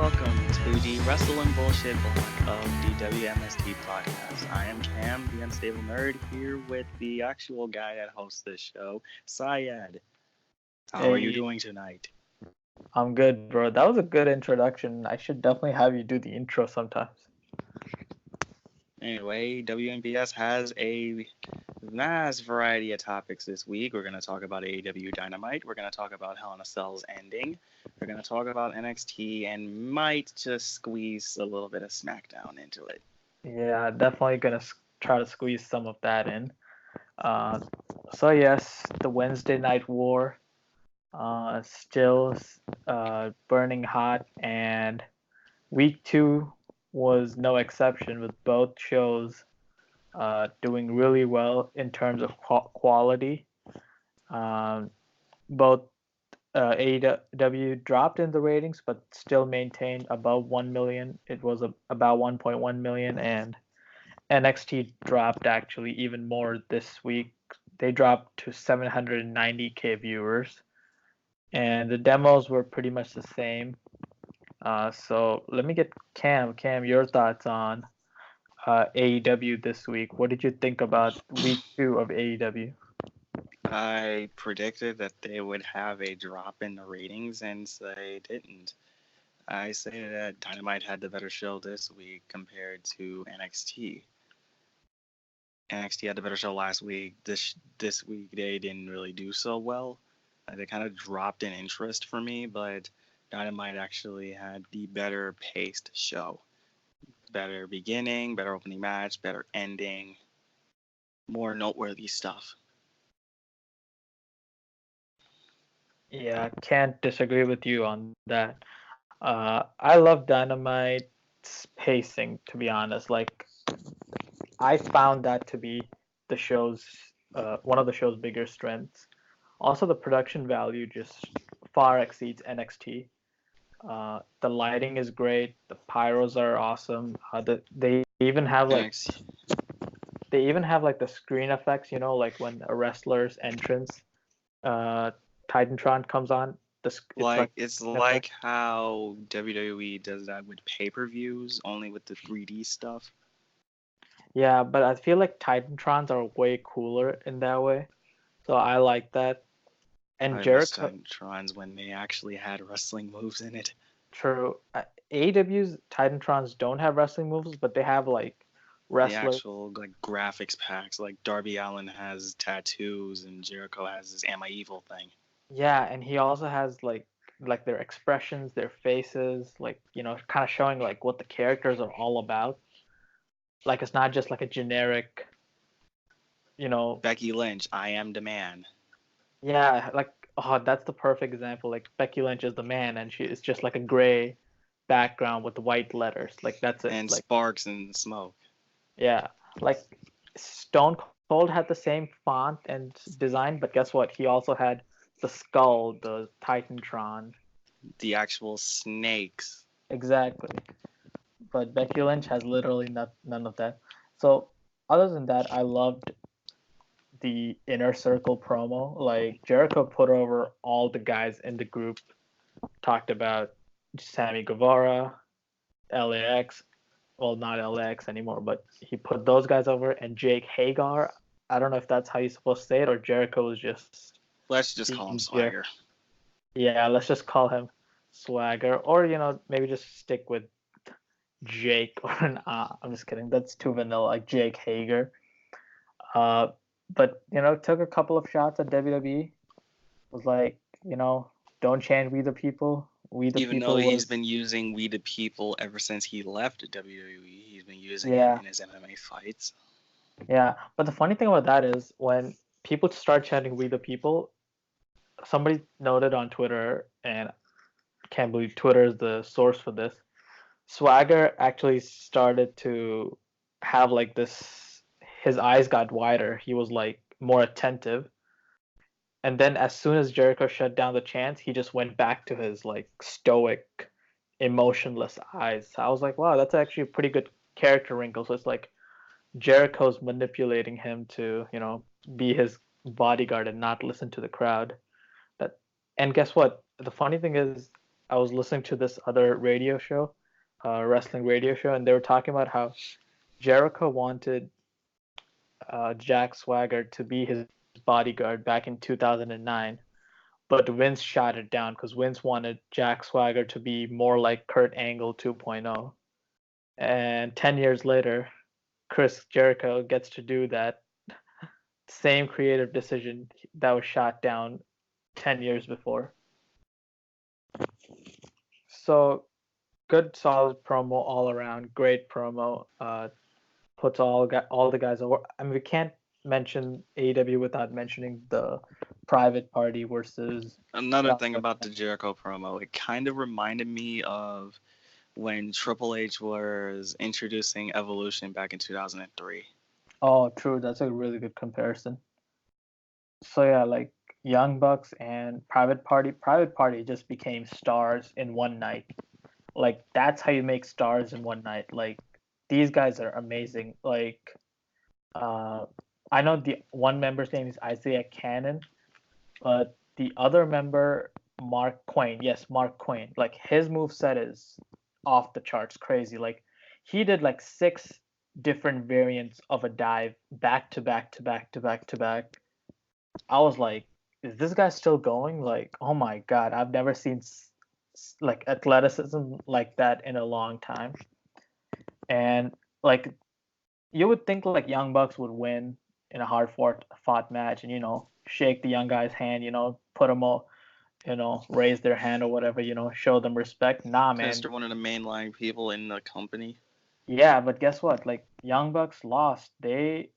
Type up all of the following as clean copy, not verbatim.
welcome to the Wrestle and Bullshit block of the W.M.S.T podcast. I am Cam, the unstable nerd, here with the actual guy that hosts this show, Syed. How are you Hey, doing tonight? I'm good, bro. That was a good introduction. I should definitely have you do the intro sometimes. Anyway, WNBS has a vast variety of topics this week. We're going to talk about AEW Dynamite. We're going to talk about Hell in a Cell's ending. We're going to talk about NXT and might just squeeze a little bit of SmackDown into it. Yeah, definitely gonna try to squeeze some of that in. Uh, so yes, the Wednesday Night War, still burning hot, and week two was no exception, with both shows doing really well in terms of quality. Um, both AEW dropped in the ratings, but still maintained above 1 million. It was about 1.1 million, and NXT dropped actually even more this week. They dropped to 790K viewers, and the demos were pretty much the same. So let me get Cam. Cam, your thoughts on AEW this week? What did you think about week two of AEW? I predicted that they would have a drop in the ratings, and they didn't. I say that Dynamite had the better show this week compared to NXT. NXT had the better show last week. This week they didn't really do so well. They kind of dropped in interest for me, but Dynamite actually had the better paced show. Better beginning, better opening match, better ending, more noteworthy stuff. Yeah, can't disagree with you on that. I love Dynamite's pacing, to be honest. Like, I found that to be the show's one of the show's bigger strengths. Also, the production value just far exceeds NXT. The lighting is great. The pyros are awesome. NXT, They even have like the screen effects. Like when a wrestler's entrance, uh, Titantron comes on. It's like it's an effect. like how WWE does that with pay-per-views, only with the 3D stuff. Yeah, but I feel like Titantrons are way cooler in that way. So I like that. And I miss Jericho, Titantrons when they actually had wrestling moves in it. true. AEW's Titantrons don't have wrestling moves, but they have like The wrestlers. actual like graphics packs, like Darby Allin has tattoos and Jericho has his "Am I Evil" thing. Yeah, and he also has like their expressions, their faces, like kind of showing like what the characters are all about. Like it's not just like a generic, you know. Becky Lynch, I am the man. Yeah, like oh, that's the perfect example. Like Becky Lynch is the man, and she is just like a gray background with white letters. Like that's it. And Like sparks and smoke. yeah, like Stone Cold had the same font and design, but guess what? He also had the skull, the Titantron. The actual snakes. Exactly. But Becky Lynch has literally none of that. So other than that, I loved the Inner Circle promo. Like Jericho put over all the guys in the group, talked about Sammy Guevara, LAX. Well, not LAX anymore, but he put those guys over, and Jake Hagar. I don't know if that's how you're supposed to say it, or Jericho was just Let's just call him being Jer. Swagger. Yeah, let's just call him Swagger, or maybe just stick with Jake or an I'm just kidding. That's too vanilla, like Jake Hager. Uh, but took a couple of shots at WWE. Was like, don't chant "We the People." "We the Even though People" he's was been using "We the People" ever since he left WWE, he's been using it yeah, in his MMA fights. yeah. But the funny thing about that is when people start chanting "We the People," somebody noted on Twitter, and can't believe Twitter is the source for this. Swagger actually started to have like this. His eyes got wider. He was like more attentive. And then as soon as Jericho shut down the chants, he just went back to his like stoic, emotionless eyes. So I was like, wow, that's actually a pretty good character wrinkle. So it's like Jericho's manipulating him to, be his bodyguard and not listen to the crowd. That and guess what? The funny thing is, I was listening to this other radio show, wrestling radio show, and they were talking about how Jericho wanted Jack Swagger to be his bodyguard back in 2009, but Vince shot it down because Vince wanted Jack Swagger to be more like Kurt Angle 2.0. And 10 years later, Chris Jericho gets to do that same creative decision that was shot down 10 years before. So good, solid promo all around. Great promo. Puts all the guys over. I mean, we can't mention AEW without mentioning the Private Party versus. Another thing about the Jericho promo, it kind of reminded me of when Triple H was introducing Evolution back in 2003. Oh, true. That's a really good comparison. So yeah, like Young Bucks and Private Party. Private Party just became stars in one night. Like that's how you make stars in one night. Like these guys are amazing. Like uh, I know the one member's name is Isaiah Cannon, but the other member, Mark Quain. Yes, Mark Quain. Like his move set is off the charts, crazy. Like he did like 6 different variants of a dive back to back to back to back to back. I was like, is this guy still going? Like, oh my god, I've never seen like athleticism like that in a long time. And like you would think like Young Bucks would win in a hard fought match and shake the young guy's hand, put them all, raise their hand or whatever, show them respect. Nah, man. Because they're one of the mainline people in the company. Yeah, but guess what? Like Young Bucks lost. They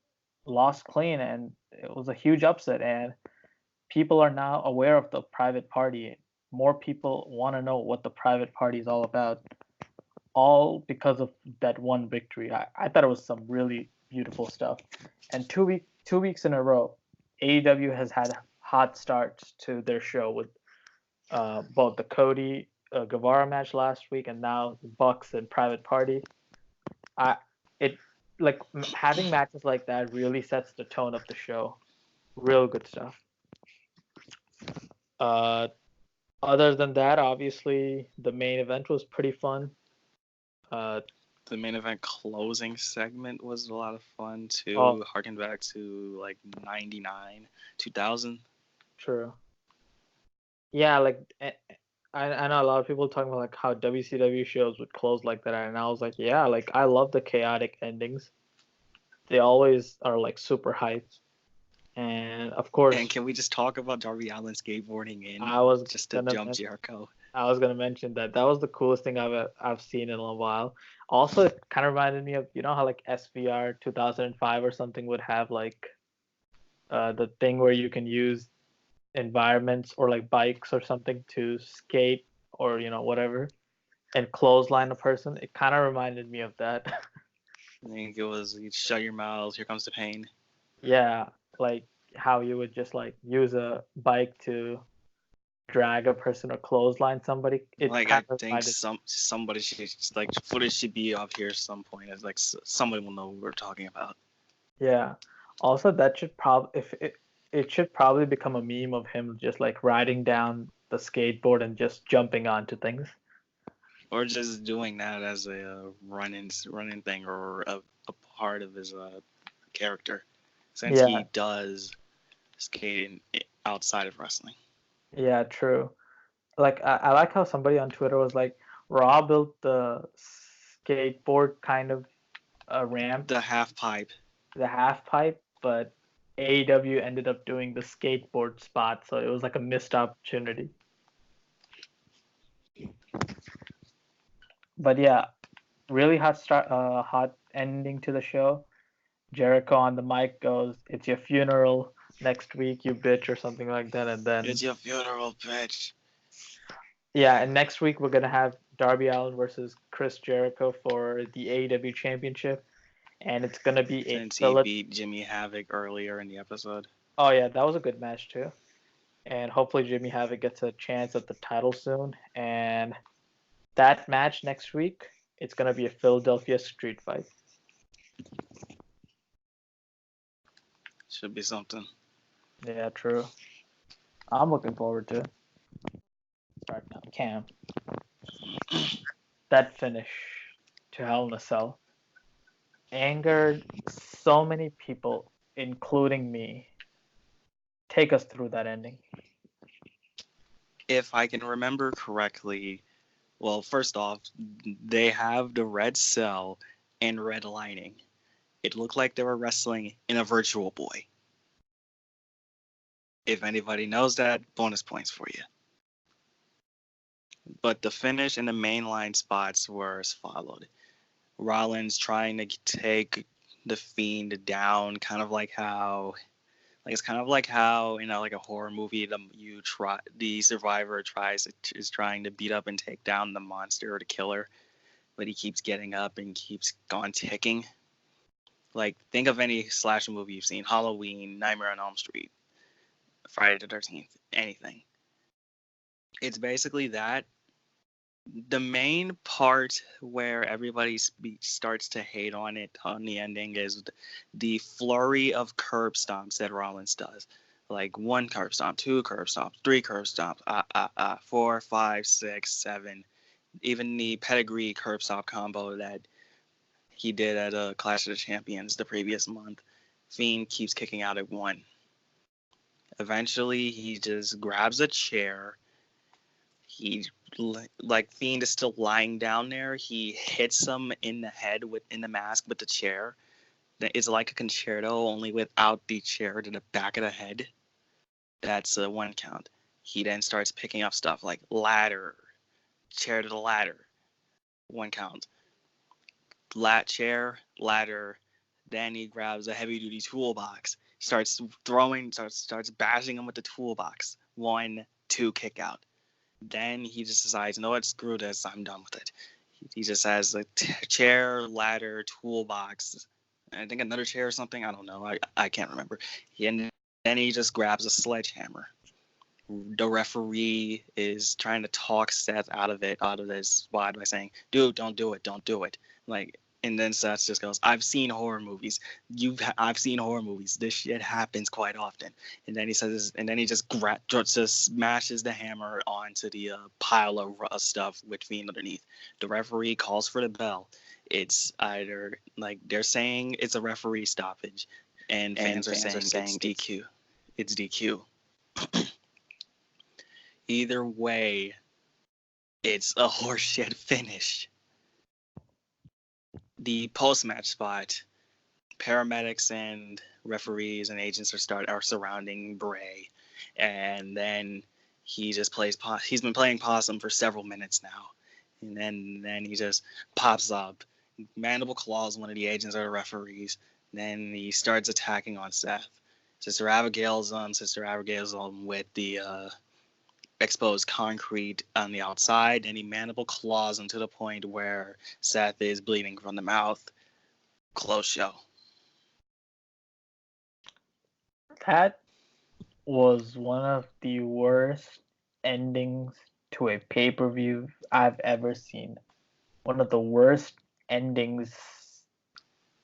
lost clean and it was a huge upset and people are now aware of the Private Party. More people want to know what the Private Party is all about, all because of that one victory. I thought it was some really beautiful stuff. And 2 weeks in a row, AEW has had hot starts to their show with both the Cody Guevara match last week and now the Bucks and Private Party. I it like having matches like that really sets the tone of the show. Real good stuff. Uh, Other than that, obviously the main event was pretty fun. The main event closing segment was a lot of fun too. Oh, Harking back to like 99, 2000. true. Yeah, like I know a lot of people talking about like how WCW shows would close like that, and I was like, yeah, like I love the chaotic endings. They always are like super hyped, and of course, And can we just talk about Darby Allin skateboarding in I was just to gonna jump Jericho? I was gonna mention that that was the coolest thing I've seen in a while. Also, it kind of reminded me of how like SVR 2005 or something would have like the thing where you can use environments or like bikes or something to skate or whatever and clothesline a person. It kind of reminded me of that. I think it was you shut your mouths, here comes the pain. Yeah, like how you would just like use a bike to drag a person or clothesline somebody. It Like kind I of think reminded. somebody should like footage should be up here at some point. It's like somebody will know what we're talking about. Yeah. Also, that should probably if it should probably become a meme of him just like riding down the skateboard and just jumping onto things. Or just doing that as a running thing or a part of his character, since Yeah. he does skating outside of wrestling. Yeah. True. Like I like how somebody on Twitter was like, Raw built the skateboard kind of a ramp, The half pipe. the half pipe, but AEW ended up doing the skateboard spot, so it was like a missed opportunity. But yeah, really hot ending to the show. Jericho on the mic goes, "It's your funeral next week, you bitch," or something like that, and then It's your funeral, bitch. yeah, and next week we're gonna have Darby Allin versus Chris Jericho for the AEW Championship, and it's gonna be a Since he Philip. beat Jimmy Havoc earlier in the episode. Oh yeah, that was a good match too, and hopefully Jimmy Havoc gets a chance at the title soon. And that match next week, it's gonna be a Philadelphia street fight. Should be something. Yeah, true. I'm looking forward to it. start now. Cam, that finish to Hell in a Cell angered so many people, including me. Take us through that ending. If I can remember correctly, well, first off, they have the red cell and red lining. It looked like they were wrestling in a Virtual Boy. If anybody knows that, bonus points for you. But the finish and the mainline spots were as followed. Rollins trying to take the Fiend down, kind of like how, like it's kind of like how like a horror movie, the survivor is trying to beat up and take down the monster or the killer, but he keeps getting up and keeps on ticking. Like, think of any slasher movie you've seen: Halloween, Nightmare on Elm Street, Friday the 13th, anything. It's basically that. The main part where everybody starts to hate on it on the ending is the flurry of curb stomps that Rollins does. Like 1 curb stomp, 2 curb stomps, 3 curb stomps, 4, 5, 6, 7. Even the pedigree curb stomp combo that he did at Clash of the Champions the previous month. Fiend keeps kicking out at 1. Eventually, he just grabs a chair. He, like, Fiend is still lying down there. He hits him in the head in the mask with the chair. It's like a concerto, only without the chair to the back of the head. That's 1 count. He then starts picking up stuff like ladder, chair to the ladder. 1 count. Chair, ladder. Then he grabs a heavy duty toolbox. Starts bashing him with the toolbox. 1, 2, kick out. Then he just decides, you know what, screw this, I'm done with it. He just has a chair, ladder, toolbox, I think another chair or something, I don't know, I can't remember. And then he just grabs a sledgehammer. The referee is trying to talk Seth out of his spot by saying, dude, don't do it. Like, and then Seth just goes, I've seen horror movies. This shit happens quite often. And then he says, and then he just smashes the hammer onto the pile of stuff with Fiend underneath. The referee calls for the bell. It's either, like, they're saying it's a referee stoppage, and fans are saying it's DQ. It's DQ. Either way, it's a horseshit finish. The post-match spot, paramedics and referees and agents are surrounding Bray, and then he just plays. He's been playing possum for several minutes now, and then he just pops up, mandible claws one of the agents or the referees. Then he starts attacking on Seth. Sister Abigail's with the exposed concrete on the outside, and he mandible claws him to the point where Seth is bleeding from the mouth. Close show. That was one of the worst endings to a pay-per-view I've ever seen. One of the worst endings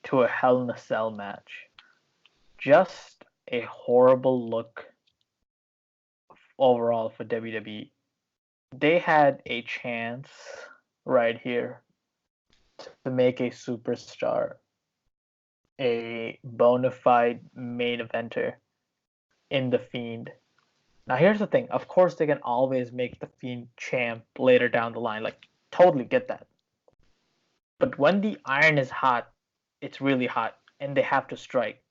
to a Hell in a Cell match. Just a horrible look overall for WWE. They had a chance right here to make a superstar a bona fide main eventer in The Fiend. Now, here's the thing. Of course, they can always make The Fiend champ later down the line. Like, totally get that. But when the iron is hot, it's really hot, and they have to strike.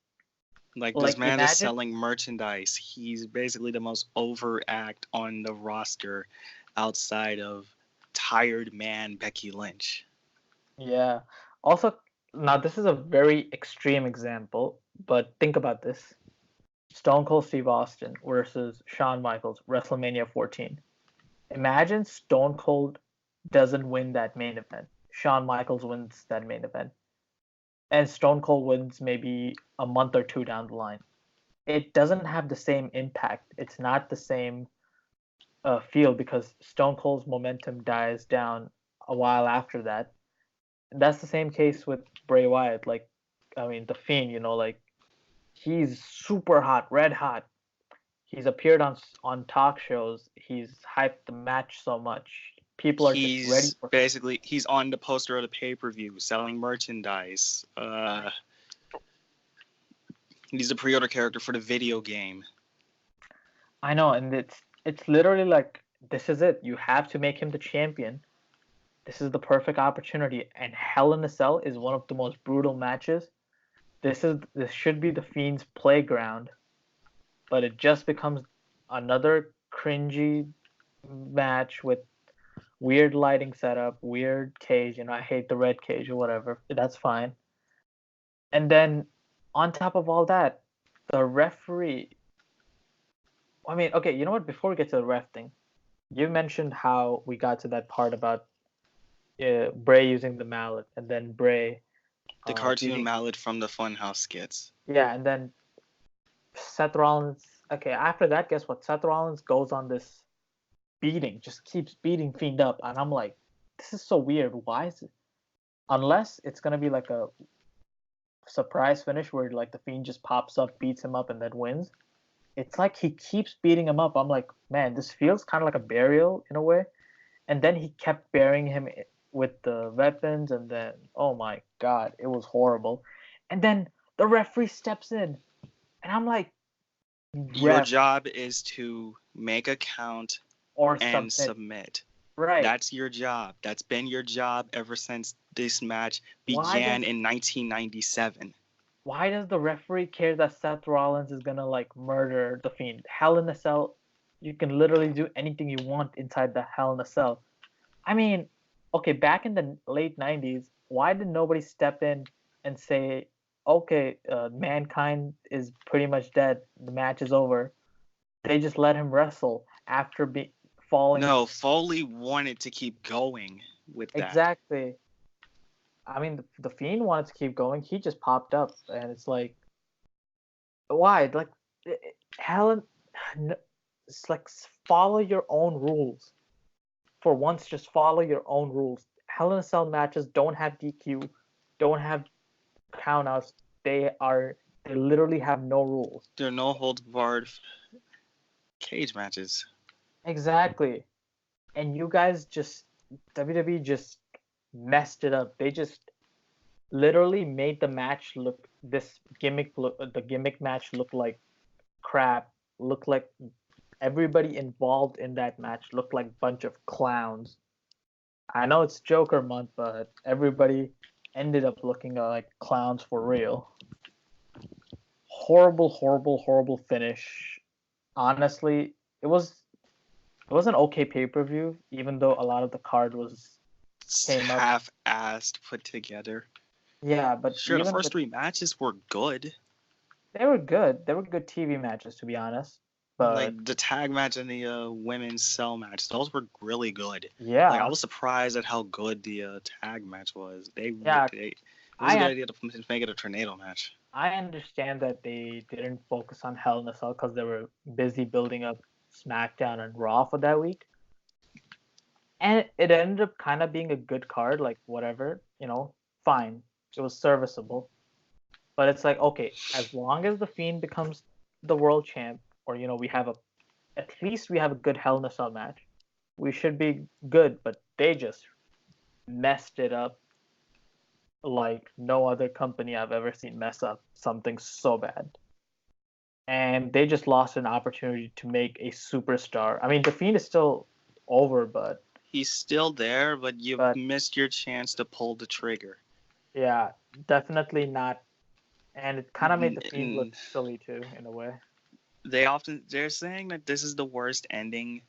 Like, this man is selling merchandise. He's basically the most overact on the roster outside of tired man Becky Lynch. Yeah. Also, now this is a very extreme example, but think about this. Stone Cold Steve Austin versus Shawn Michaels, WrestleMania 14. Imagine Stone Cold doesn't win that main event. Shawn Michaels wins that main event. And Stone Cold wins maybe a month or 2 down the line. It doesn't have the same impact. It's not the same feel because Stone Cold's momentum dies down a while after that. And that's the same case with Bray Wyatt. Like, I mean, The Fiend, like, he's super hot, red hot. He's appeared on talk shows. He's hyped the match so much. People are just ready for. He's on the poster of the pay-per-view, selling merchandise. He's a pre-order character for the video game. I know, and it's literally like this is it. You have to make him the champion. This is the perfect opportunity, and Hell in a Cell is one of the most brutal matches. This should be the Fiend's playground, but it just becomes another cringy match with weird lighting setup, weird cage. I hate the red cage or whatever. That's fine. And then on top of all that, the referee. I mean, okay, you know what? Before we get to the ref thing, you mentioned how we got to that part about Bray using the mallet, and then Bray the cartoon mallet from the Funhouse skits. Yeah, and then Seth Rollins. Okay, after that, guess what? Seth Rollins goes on this beating, just keeps beating Fiend up, and I'm like, this is so weird. Why is it? Unless it's gonna be like a surprise finish where like the Fiend just pops up, beats him up, and then wins. It's like he keeps beating him up. I'm like, man, this feels kind of like a burial in a way. And then he kept burying him with the weapons, and then oh my god, it was horrible. And then the referee steps in, and I'm like, your job is to make a count or and submit. Right. That's your job. That's been your job ever since this match began in 1997. Why does the referee care that Seth Rollins is gonna like murder the Fiend? Hell in a Cell, you can literally do anything you want inside the Hell in a Cell. I mean, okay, back in the late 90s, why did nobody step in and say, okay, Mankind is pretty much dead, the match is over? They just let him wrestle after falling. No, Foley wanted to keep going with that. Exactly. I mean, the Fiend wanted to keep going. He just popped up, and it's like, why? Like, Helen, it's like follow your own rules. For once, just follow your own rules. Hell in a Cell matches don't have DQ, don't have countouts. They literally have no rules. There are no holds barred cage matches. Exactly. And you guys WWE just messed it up. They just literally made the match the gimmick match look like crap. Look like everybody involved in that match looked like a bunch of clowns. I know it's Joker month, but everybody ended up looking like clowns for real. Horrible finish. Honestly, it was an okay pay-per-view, even though a lot of the card was half-assed put together. Yeah, but sure, the first three matches were good. They were good. They were good TV matches, to be honest. But like the tag match and the women's cell match, those were really good. Yeah. Like I was surprised at how good the tag match was. It was a good idea to make it a tornado match. I understand that they didn't focus on Hell in a Cell because they were busy building up SmackDown and Raw for that week. And it ended up kind of being a good card, like whatever, fine. It was serviceable. But it's like, okay, as long as the Fiend becomes the world champ, or at least we have a good Hell in a Cell match, we should be good. But they just messed it up like no other company I've ever seen mess up something so bad. And they just lost an opportunity to make a superstar. I mean, the Fiend is still over, but he's still there, but you missed your chance to pull the trigger. Yeah, definitely not. And it kind of made the Fiend look silly too, in a way. They're saying that this is the worst ending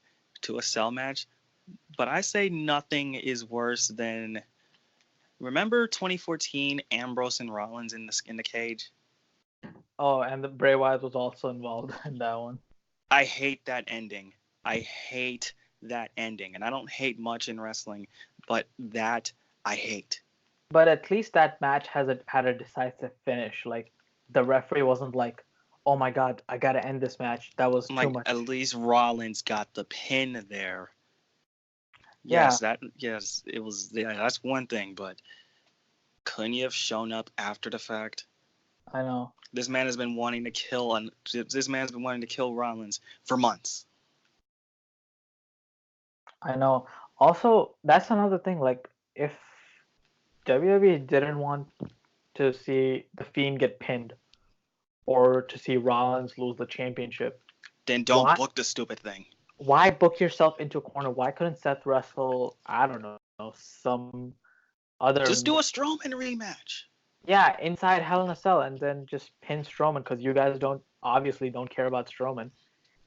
to a Cell match, but I say nothing is worse than. Remember 2014 Ambrose and Rollins in the cage? Oh, and the Bray Wyatt was also involved in that one. I hate that ending. And I don't hate much in wrestling, but that I hate. But at least that match had a decisive finish. Like the referee wasn't like, "Oh my God, I gotta end this match." That was too much. At least Rollins got the pin there. Yes, it was. Yeah, that's one thing, but couldn't you have shown up after the fact? I know. This man has been wanting to kill Rollins for months. I know. Also, that's another thing. Like, if WWE didn't want to see the Fiend get pinned or to see Rollins lose the championship, Then don't why book the stupid thing. why book yourself into a corner? Why couldn't Seth wrestle, I don't know, some other Just do a Strowman rematch. yeah, inside Hell in a Cell and then just pin Strowman because you guys don't care about Strowman.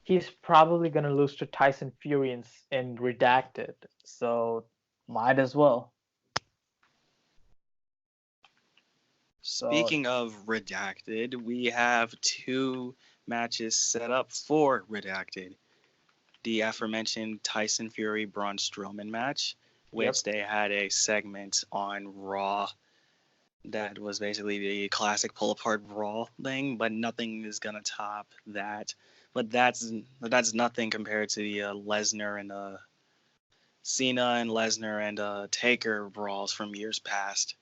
He's probably gonna lose to Tyson Fury in Redacted, so might as well. So Speaking of Redacted, we have 2 matches set up for Redacted. The aforementioned Tyson Fury Braun Strowman match, yep, which they had a segment on Raw that was basically the classic pull apart brawl thing, but nothing is gonna top that. But that's nothing compared to the Lesnar and Cena and Lesnar and Taker brawls from years past.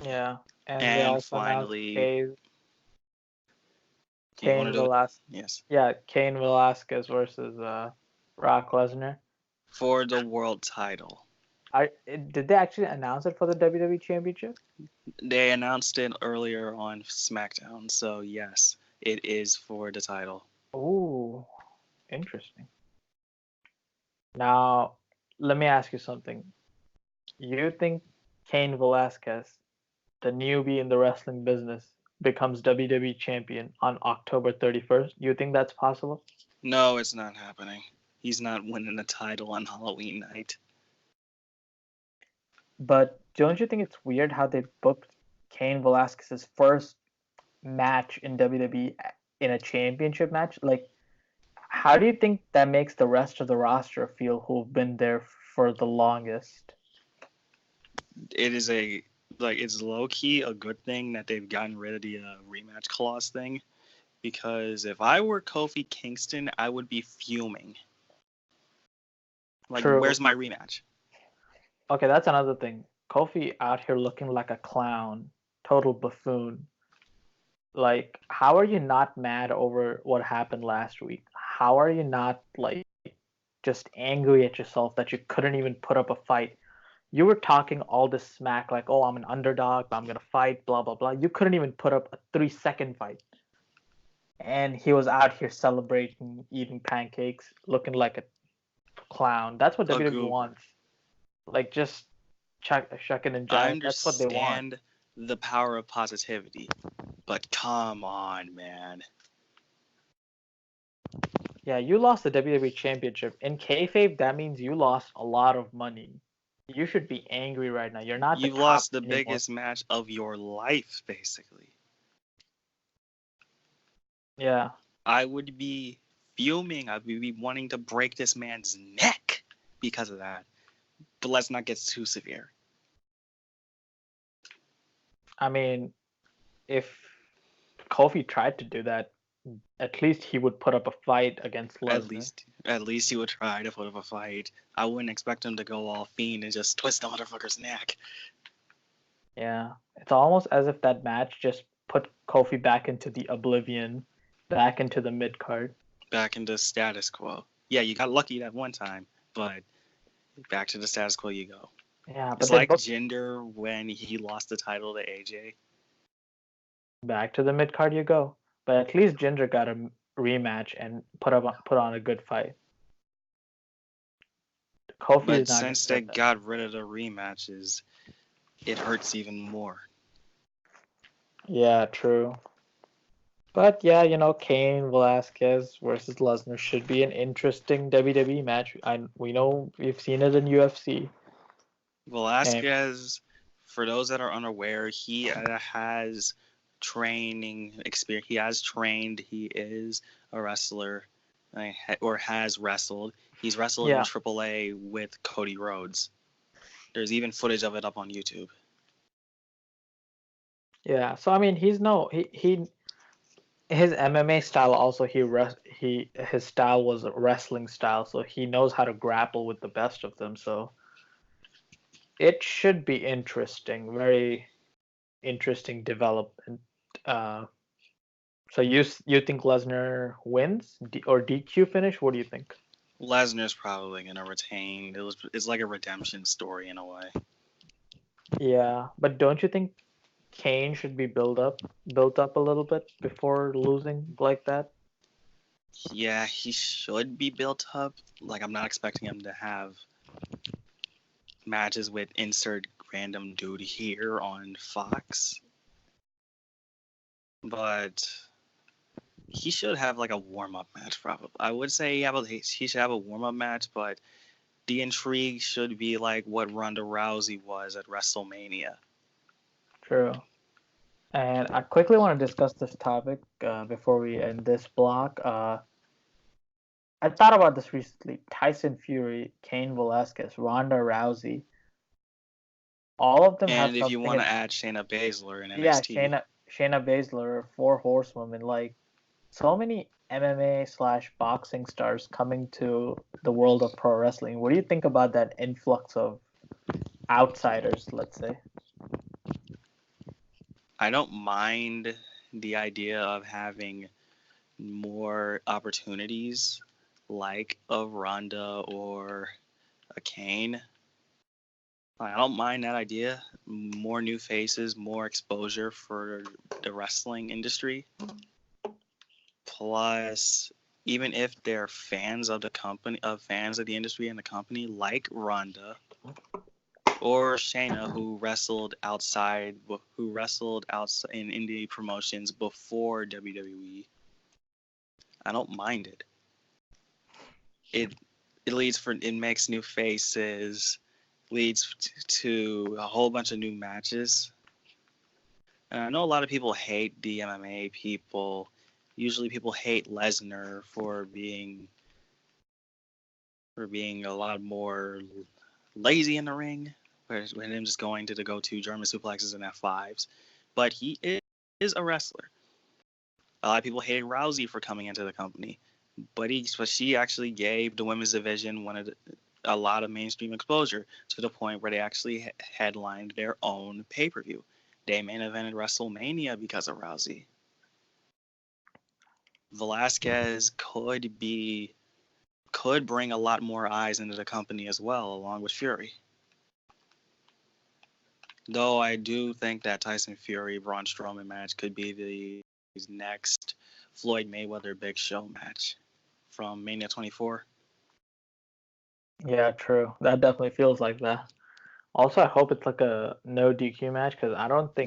yeah, and they And also announced finally, you want to Kane do it? Velasquez. Yes. Yeah, Kane Velasquez versus Brock Lesnar. For the world title. Did they actually announce it for the WWE Championship? They announced it earlier on SmackDown, so yes, it is for the title. Ooh, interesting. Now, let me ask you something. You think Kane Velasquez, the newbie in the wrestling business, becomes WWE champion on October 31st? You think that's possible? No, it's not happening. He's not winning the title on Halloween night. But don't you think it's weird how they booked Kane Velasquez's first match in WWE in a championship match? Like, how do you think that makes the rest of the roster feel who've been there for the longest? It is it's low key a good thing that they've gotten rid of the rematch clause thing, because if I were Kofi Kingston, I would be fuming. Like, True. where's my rematch? Okay, that's another thing. Kofi out here looking like a clown, total buffoon. Like, how are you not mad over what happened last week? How are you not like just angry at yourself that you couldn't even put up a fight? You were talking all this smack like, "Oh, I'm an underdog, but I'm gonna fight," blah blah blah. You couldn't even put up a 3-second fight, and he was out here celebrating, eating pancakes, looking like a clown. That's what A WWE goof. wants. Like, just shucking and I jiving. That's what they want. understand the power of positivity, but come on, man. Yeah, you lost the WWE Championship. In kayfabe, that means you lost a lot of money. You should be angry right now. You're not the You've top lost the anymore. biggest match of your life, basically. Yeah. I would be fuming. I would be wanting to break this man's neck because of that. But let's not get too severe. I mean, if Kofi tried to do that, at least he would put up a fight against Lesnar. At least he would try to put up a fight. I wouldn't expect him to go all fiend and just twist the motherfucker's neck. Yeah. It's almost as if that match just put Kofi back into the oblivion, back into the mid card. Back into status quo. Yeah, you got lucky that one time, but back to the status quo you go. Yeah, It's but they like booked Jinder when he lost the title to AJ. back to the mid card you go. But at least Jinder got a rematch and put on a good fight. Kofi But is not gonna since they get that. got rid of the rematches, it hurts even more. Yeah, true. But yeah, Kane Velasquez versus Lesnar should be an interesting WWE match. We know we've seen it in UFC. And Velasquez, for those that are unaware, he has training experience. He has trained. He is a wrestler, or has wrestled. He's wrestled in yeah, AAA with Cody Rhodes. There's even footage of it up on YouTube. yeah. So I mean, he's no he his MMA style also his style was a wrestling style, so he knows how to grapple with the best of them. So it should be interesting, very interesting development. So you think Lesnar wins or DQ finish? What do you think? Lesnar's probably gonna retain. It's like a redemption story in a way. Yeah, but don't you think Kane should be built up a little bit before losing like that? Yeah, he should be built up. Like I'm not expecting him to have matches with insert random dude here on Fox, but he should have like a warm up match. Probably, I would say he should have a warm up match, but the intrigue should be like what Ronda Rousey was at WrestleMania. True. And I quickly want to discuss this topic before we end this block. I thought about this recently. Tyson Fury, Cain Velasquez, Ronda Rousey, all of them have And if you something want in. to add Shayna Baszler in Yeah, NXT, Shayna Baszler, Four Horsewomen, like so many MMA slash boxing stars coming to the world of pro wrestling. What do you think about that influx of outsiders, let's say? I don't mind the idea of having more opportunities like a Ronda or a Kane. I don't mind that idea. More new faces, more exposure for the wrestling industry. Plus, even if they're fans of the company, of fans of the industry and the company, like Ronda or Shayna, who wrestled outside in indie promotions before WWE, I don't mind it. It it makes new faces, leads to a whole bunch of new matches. And I know a lot of people hate the MMA people. Usually, people hate Lesnar for being a lot more lazy in the ring, with him just going to the go-to German suplexes and F5s. But he is a wrestler. A lot of people hated Rousey for coming into the company, but she actually gave the women's division a lot of mainstream exposure to the point where they actually headlined their own pay-per-view. They main evented WrestleMania because of Rousey. Velasquez could bring a lot more eyes into the company as well, along with Fury. Though I do think that Tyson Fury Braun Strowman match could be the next Floyd Mayweather Big Show match from Mania 24. Yeah, true. That definitely feels like that. Also, I hope it's like a no DQ match because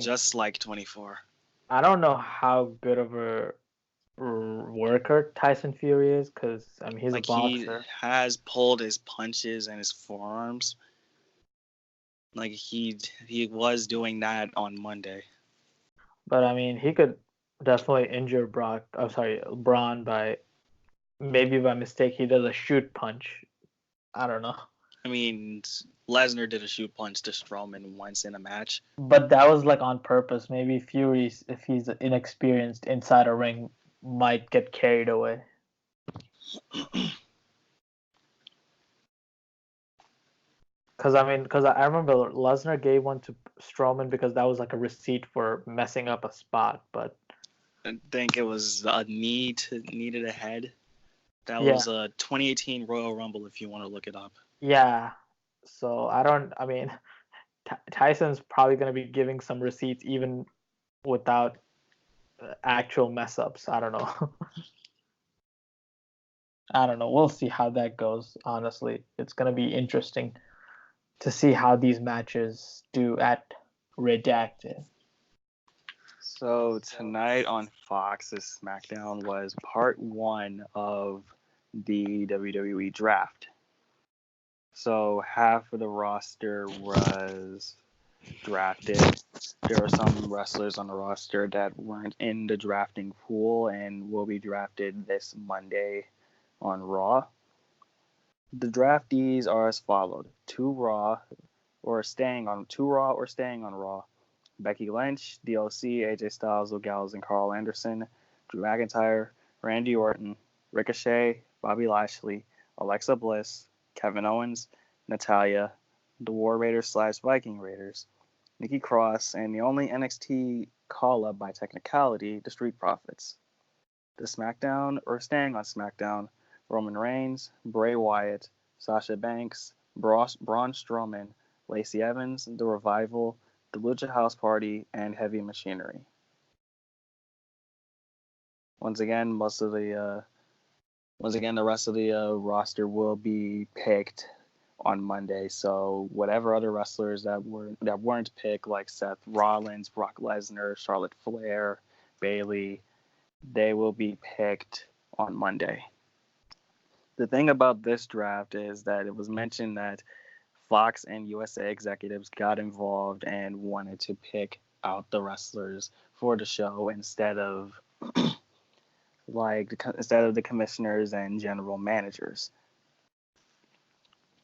Just like 24. I don't know how good of a worker Tyson Fury is because I mean he's a Like he boxer, has pulled his punches and his forearms. Like he was doing that on Monday. but I mean he could definitely injure Braun by maybe by mistake he does a shoot punch. I don't know. I mean, Lesnar did a shoot punch to Strowman once in a match. But that was like on purpose. Maybe Fury, if he's inexperienced inside a ring, might get carried away. Because I remember Lesnar gave one to Strowman because that was like a receipt for messing up a spot. But I think it was a needed a head. That yeah, was a 2018 Royal Rumble if you want to look it up. yeah. So I don't. I mean, Tyson's probably going to be giving some receipts even without actual mess ups. I don't know. I don't know. We'll see how that goes. Honestly, it's going to be interesting to see how these matches do at Redacted. So tonight on Fox's SmackDown was part one of the WWE draft. So half of the roster was drafted. There were some wrestlers on the roster that weren't in the drafting pool and will be drafted this Monday on Raw. The draftees are as followed: two Raw or staying on Raw. Becky Lynch, DLC, AJ Styles, Gallows, and Carl Anderson, Drew McIntyre, Randy Orton, Ricochet, Bobby Lashley, Alexa Bliss, Kevin Owens, Natalia, the War Raiders / Viking Raiders, Nikki Cross, and the only NXT call up by technicality, the Street Profits. The SmackDown, or staying on SmackDown, Roman Reigns, Bray Wyatt, Sasha Banks, Braun Strowman, Lacey Evans, The Revival, The Lucha House Party, and Heavy Machinery. Once again, the rest of the roster will be picked on Monday. So whatever other wrestlers that weren't picked, like Seth Rollins, Brock Lesnar, Charlotte Flair, Bayley, they will be picked on Monday. The thing about this draft is that it was mentioned that Fox and USA executives got involved and wanted to pick out the wrestlers for the show instead of the commissioners and general managers.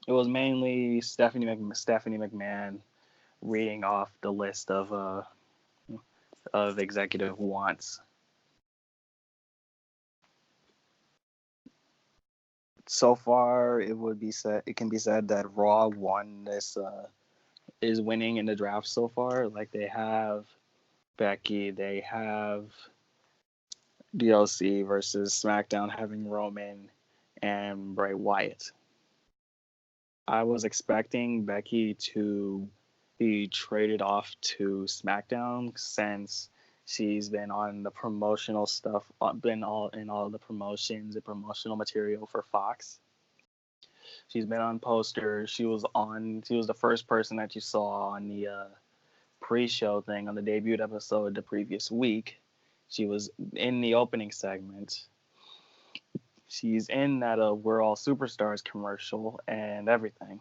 It was mainly Stephanie McMahon reading off the list of executive wants. So far, it can be said that Raw is winning in the draft so far. Like, they have Becky, they have DLC versus SmackDown having Roman and Bray Wyatt. I was expecting Becky to be traded off to SmackDown since she's been on the promotional stuff, been in all the promotions and promotional material for Fox. She's been on posters. She was the first person that you saw on the pre-show thing on the debut episode the previous week. She was in the opening segment. She's in that We're All Superstars commercial and everything.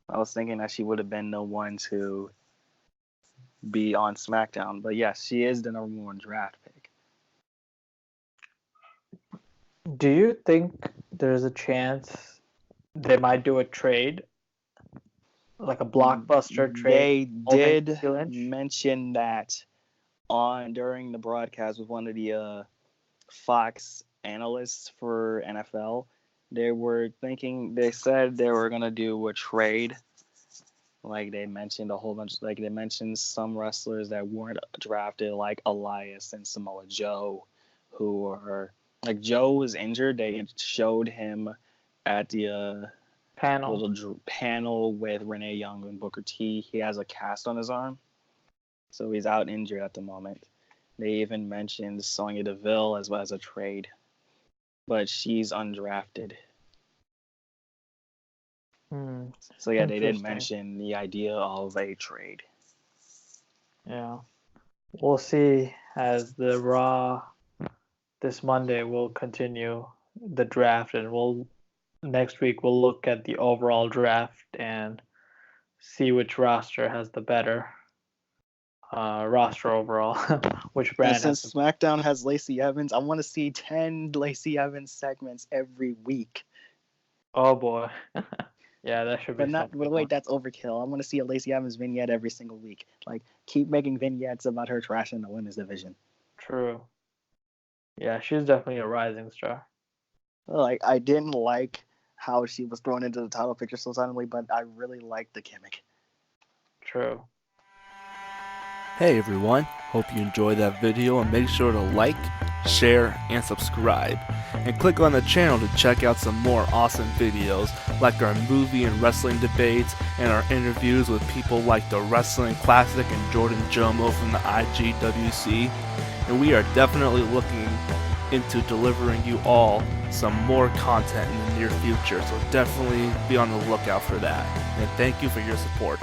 I was thinking that she would have been the one to be on SmackDown. But yes, she is the number one draft pick. Do you think there's a chance they might do a trade? Like a blockbuster trade? They did mention that during the broadcast with one of the Fox analysts for NFL. They said they were going to do a trade. Like, they mentioned they mentioned some wrestlers that weren't drafted, like Elias and Samoa Joe, who are, like, Joe was injured. They showed him at the little panel with Renee Young and Booker T. He has a cast on his arm, so he's out injured at the moment. They even mentioned Sonya Deville as well as a trade, but she's undrafted. So yeah, they did mention the idea of a trade. Yeah, we'll see as the Raw this Monday will continue the draft, and next week we'll look at the overall draft and see which roster has the better roster overall. Which brand? And since SmackDown has Lacey Evans, I want to see 10 Lacey Evans segments every week. Oh boy. Yeah, that should be. But wait, that's overkill. I want to see a Lacey Evans vignette every single week. Like, keep making vignettes about her trash in the women's division. True. Yeah, she's definitely a rising star. Like, I didn't like how she was thrown into the title picture so suddenly, but I really liked the gimmick. True. Hey everyone, hope you enjoyed that video, and make sure to like, share, and subscribe. And click on the channel to check out some more awesome videos like our movie and wrestling debates and our interviews with people like the Wrestling Classic and Jordan Jomo from the IGWC. And we are definitely looking into delivering you all some more content in the near future, so definitely be on the lookout for that. And thank you for your support.